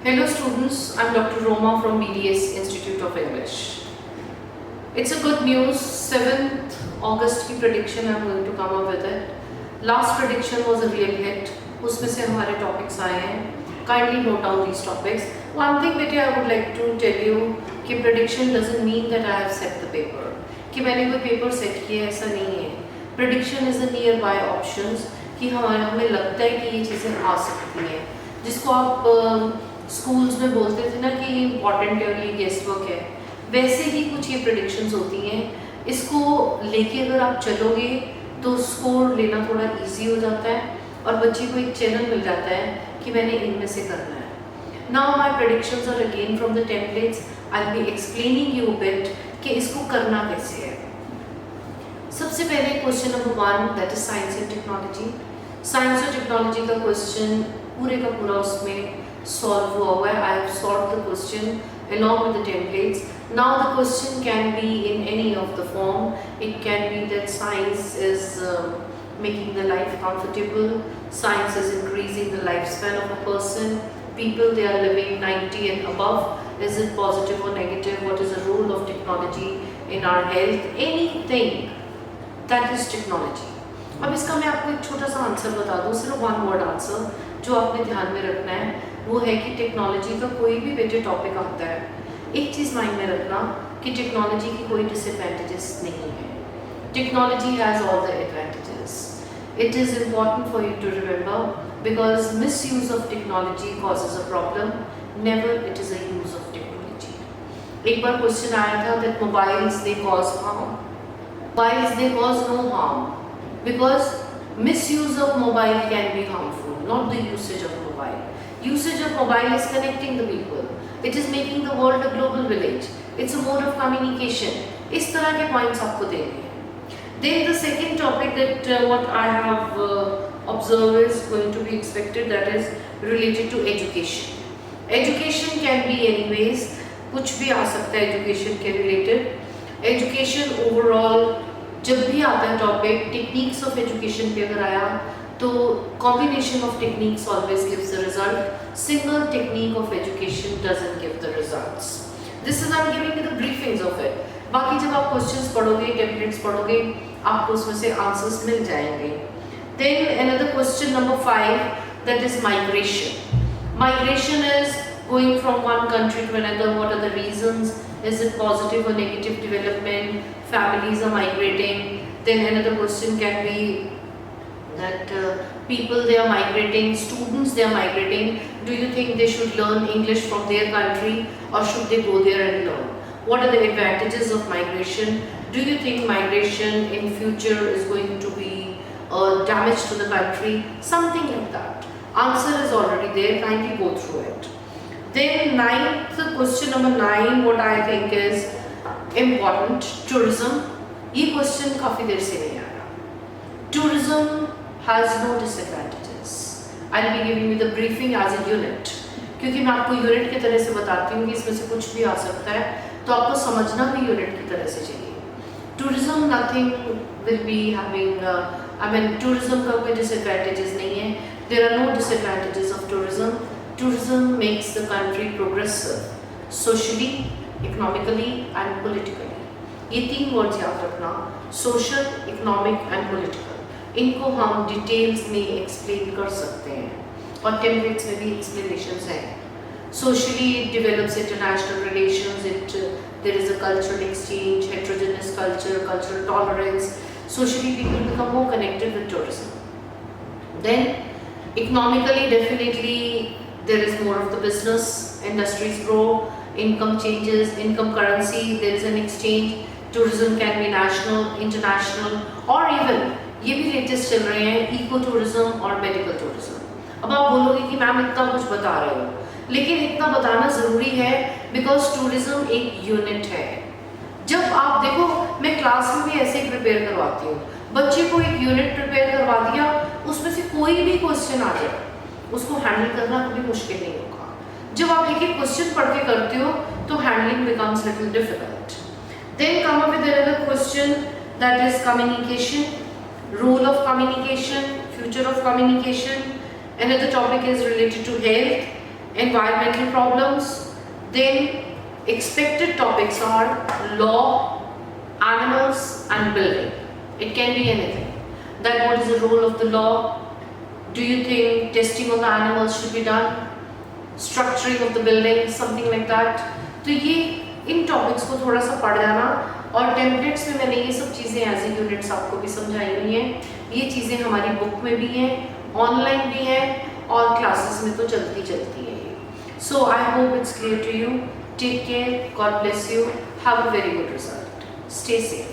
Hello students, I'm Dr. Roma from BDS Institute of English. It's a good news, 7th August की prediction I'm going to come up with it. Last prediction was a real hit, उसमें से हमारे topics आए हैं. Kindly note down these topics. One thing बेटे I would like to tell you कि prediction doesn't mean that I have set the paper. कि मैंने कोई paper set किया ऐसा नहीं है. Prediction is a nearby options कि हमें लगता है कि ये चीज़ें आ सकती हैं. जिसको आप स्कूल्स में बोलते थे ना कि इम्पॉर्टेंट है और ये गेस्ट वर्क है, वैसे ही कुछ ये प्रेडिक्शंस होती हैं. इसको लेके अगर आप चलोगे तो स्कोर लेना थोड़ा इजी हो जाता है और बच्चे को एक चैनल मिल जाता है कि मैंने इनमें से करना है. Now my predictions are again from the templates. I will be explaining you bit कि इसको करना कैसे है. सबसे पहले question number 1 that is science and technology. Science और टेक्नोलॉजी का क्वेश्चन पूरे का पूरा उसमें solve हुआ हुआ है. I have solved the question along with the templates. Now the question can be in any of the form. It can be that science is making the life comfortable. Science is increasing the lifespan of a person. People, they are living 90 and above. Is it positive or negative? What is the role of technology in our health? Anything that is technology. अब इसका मैं आपको एक छोटा सा answer बता दूँ, सिर्फ वन वर्ड आंसर जो आपने ध्यान में रखना है वो है कि टेक्नोलॉजी का कोई भी बेटे टॉपिक आता है, एक चीज़ माइंड में रखना कि टेक्नोलॉजी की कोई डिसएडवांटेजेस नहीं है. Technology has all the advantages. It is important for you to remember because misuse of technology causes a problem, never it is a use of technology. एक बार क्वेश्चन आया था that mobiles they cause harm. Mobiles they cause no harm because misuse of mobile can be harmful, not the usage of mobile. Usage of mobile is connecting the people. It is making the world a global village. It's a mode of communication. इस तरह के points आपको देने हैं. Then the second topic that what I have observed is going to be expected, that is related to education. Education can be anyways, कुछ भी आ सकता है education के related. Education overall जब भी आता है टॉपिक टेक्निक्स ऑफ एजुकेशन पे अगर आया तो combination of techniques always gives the result. Single technique of education doesn't give the results. This is I am giving you the briefings of it. बाकी जब आप क्वेश्चंस पढ़ोगे, टेम्पलेट्स पढ़ोगे, आपको उसमें से आंसर्स मिल जाएंगे. Then another question number 5 that is migration. Migration is going from one country to another. What are the reasons? Is it positive or negative development? Families are migrating. Then another question can be that people, they are migrating, students, they are migrating. Do you think they should learn English from their country or should they go there and learn? What are the advantages of migration? Do you think migration in future is going to be damage to the country? Something like that. Answer is already there. Kindly go through it. Then ninth question number 9 what I think is important, tourism. ये question काफी देर से नहीं आया. Tourism has no disadvantages. I'll be giving you the briefing as a unit, क्योंकि मैं आपको unit की तरह से बताती हूँ कि इसमें से कुछ भी आ सकता है, तो आपको समझना भी यूनिट की तरह से चाहिए. Tourism nothing will be having tourism का कोई disadvantages नहीं है. There are no disadvantages of tourism. Tourism makes the country progressive, socially, economically and politically. ये 3 वर्ड्स याद रखना, social, economic and political. इनको हम डिटेल्स में एक्सप्लेन कर सकते हैं और टेम्पलेट्स में भी एक्सप्लेनेशंस हैं. Socially, it develops international relations. There is a cultural exchange, heterogeneous culture, cultural tolerance. Socially, people become more connected with tourism. Then, economically, definitely. There is more of the business, industries grow, income changes, income currency, there is an exchange. Tourism can be national, international or even ये भी latest चल रहे हैं eco tourism और medical tourism. अब आप बोलोगे कि मैम इतना कुछ बता रहे हो, लेकिन इतना बताना ज़रूरी है बिकॉज टूरिज्म एक यूनिट है. जब आप देखो, मैं क्लास में भी ऐसे ही प्रिपेयर करवाती हूँ, बच्चे को एक यूनिट प्रिपेयर करवा दिया, उसमें से कोई भी क्वेश्चन आ जाए उसको हैंडल करना कभी मुश्किल नहीं होगा. जब आप एक एक क्वेश्चन पढ़ के करते हो तो handling becomes little difficult. Then come up with another question that is communication, role of communication, future of communication. Another topic is related to health environmental problems. Then expected topics are law, animals and building. It can be anything. That what is the role of the law? Do you think testing on the animals should be done? Structuring of the building, something like that. तो ये इन topics को थोड़ा सा पढ़ जाना, और templates में मैंने ये सब चीज़ें एज ए यूनिट्स आपको भी समझाई हुई हैं. ये चीज़ें हमारी बुक में भी हैं, ऑनलाइन भी हैं, और क्लासेस में तो चलती है. So I hope it's clear to you. Take care, God bless you, have a very good result, stay safe.